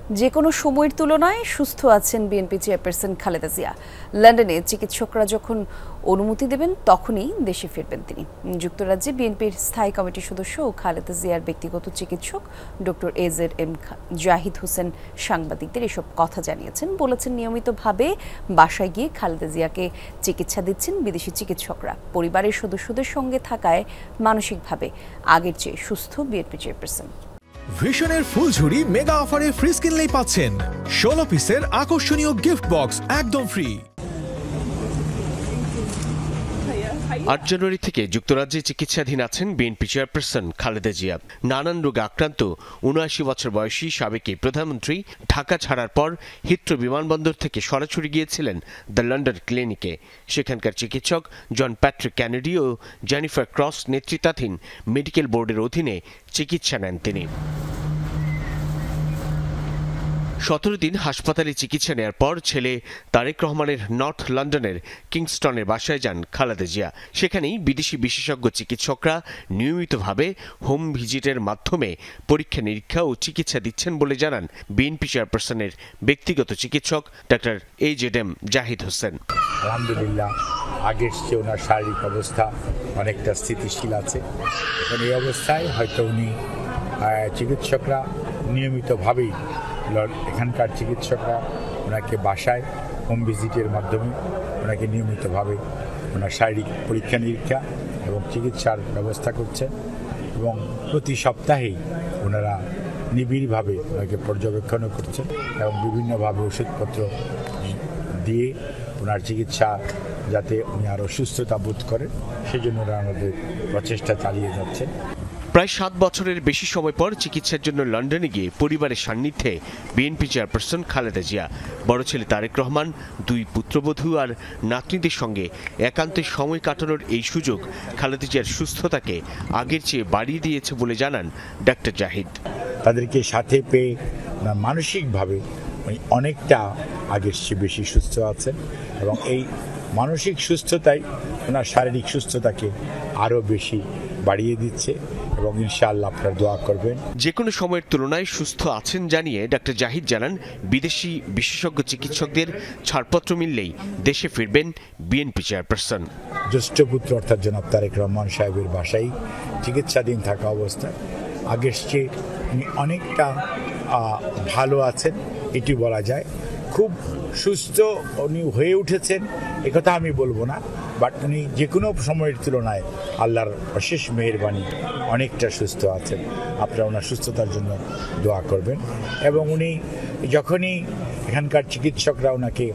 যে কোনো সময়ের তুলনায় সুস্থ আছেন বিএনপি চেয়ারপারসন খালেদা জিয়া। লন্ডনে চিকিৎসকরা যখন অনুমতি দেবেন তখনই দেশে ফিরবেন তিনি। যুক্তরাজ্যে বিএনপির স্থায়ী কমিটির সদস্য ও খালেদা জিয়ার ব্যক্তিগত চিকিৎসক ডক্টর AZM জাহিদ হোসেন সাংবাদিকদের এসব কথা জানিয়েছেন। বলেছেন, নিয়মিতভাবে বাসায় গিয়ে খালেদা জিয়াকে চিকিৎসা দিচ্ছেন বিদেশি চিকিৎসকরা। পরিবারের সদস্যদের সঙ্গে থাকায় মানসিকভাবে আগের চেয়ে সুস্থ বিএনপি চেয়ারপারসন। ভিশনের ফুলঝুরি মেগা অফারে ফ্রিজ কিনলেই পাচ্ছেন 16 পিসের আকর্ষণীয় গিফট বক্স একদম ফ্রি। ৮ জানুয়ারি থেকে যুক্তরাজ্যে চিকিৎসাধীন আছেন বিএনপি চেয়ারপারসন খালেদা জিয়া। নানান রোগে আক্রান্ত ৭৯ বছর বয়সী সাবেক প্রধানমন্ত্রী ঢাকা ছাড়ার পর হিথ্রো বিমানবন্দর থেকে সরাসরি গিয়েছিলেন দ্য লন্ডন ক্লিনিকে। সেখানকার চিকিৎসক জন প্যাট্রিক ক্যানেডি ও জেনিফার ক্রস নেতৃত্বাধীন মেডিকেল বোর্ডের অধীনে চিকিৎসা নেন তিনি। ১৭ দিন হাসপাতালে চিকিৎসা নেওয়ার পর ছেলে তারেক রহমানের নর্থ লন্ডনের কিংস্টনের বাসায় যান খালেদা জিয়া। সেখানেই বিদেশি বিশেষজ্ঞ চিকিৎসকরা নিয়মিতভাবে হোম ভিজিটের মাধ্যমে পরীক্ষা নিরীক্ষা ও চিকিৎসা দিচ্ছেন বলে জানান বিএনপি চেয়ারপারসনের ব্যক্তিগত চিকিৎসক ডক্টর AZM জাহিদ হোসেন। আলহামদুলিল্লাহ, আগের চেয়ে ওনার শারীরিক অবস্থা অনেকটা স্থিতিশীল আছে। এখন এই অবস্থায় হয়তো উনি চিকিৎসকরা নিয়মিতভাবেই এখানকার চিকিৎসকরা ওনাকে বাসায় হোম ভিজিটের মাধ্যমে ওনাকে নিয়মিতভাবে ওনার শারীরিক পরীক্ষা নিরীক্ষা এবং চিকিৎসার ব্যবস্থা করছেন এবং প্রতি সপ্তাহেই ওনারা নিবিড়ভাবে ওনাকে পর্যবেক্ষণও করছেন এবং বিভিন্নভাবে ওষুধপত্র দিয়ে ওনার চিকিৎসা যাতে উনি আরও সুস্থতা বোধ করেন সেজন্য ওরা আমাদের প্রচেষ্টা চালিয়ে যাচ্ছেন। প্রায় ৭ বছরের বেশি সময় পর চিকিৎসার জন্য লন্ডনে গিয়ে পরিবারের সান্নিধ্যে বিএনপি চেয়ারপারসন খালেদা জিয়া। বড় ছেলে তারেক রহমান, 2 পুত্রবধূ আর নাতনিদের সঙ্গে একান্তে সময় কাটানোর এই সুযোগ খালেদা জিয়ার সুস্থতাকে আগের চেয়ে বাড়িয়ে দিয়েছে বলে জানান ডক্টর জাহিদ। তাদেরকে সাথে পেয়ে মানসিকভাবে অনেকটা আগের চেয়ে বেশি সুস্থ আছেন এবং এই মানসিক সুস্থতাই ওনার শারীরিক সুস্থতাকে আরও বেশি বাড়িয়ে দিচ্ছে এবং ইনশাআল্লাহ আপনারা দোয়া করবেন। যে কোনো সময়ের তুলনায় সুস্থ আছেন জানিয়ে ডক্টর জাহিদ জানান, বিদেশি বিশেষজ্ঞ চিকিৎসকদের ছাড়পত্র মিললেই দেশে ফিরবেন বিএনপি চেয়ারপারসন। জ্যেষ্ঠ পুত্র অর্থাৎ জনাব তারেক রহমান সাহেবের বাসায় চিকিৎসাধীন থাকা অবস্থায় আগের চেয়ে উনি অনেকটা ভালো আছেন, এটি বলা যায়। খুব সুস্থ উনি হয়ে উঠেছেন একথা আমি বলবো না, বাট উনি যে কোনো সময়ের তুলনায় আল্লাহর অশেষ মেহেরবানি অনেকটা সুস্থ আছেন। আপনারা ওনার সুস্থতার জন্য দোয়া করবেন এবং উনি যখনই এখানকার চিকিৎসকরা ওনাকে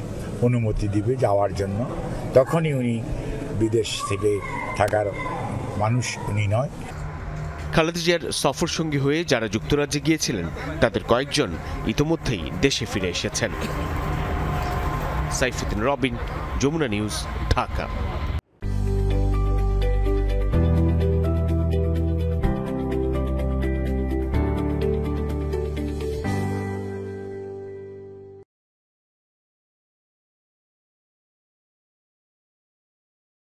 অনুমতি দিবে যাওয়ার জন্য তখনই উনি বিদেশ থেকে থাকার মানুষ উনি নয়। খালেদা জিয়ার সফর সঙ্গী হয়ে যারা যুক্তরাজ্যে গিয়েছিলেন তাদের কয়েকজন ইতোমধ্যেই দেশে ফিরে এসেছেন। সাইফুদ্দিন রবিন, যমুনা নিউজ, ঢাকা।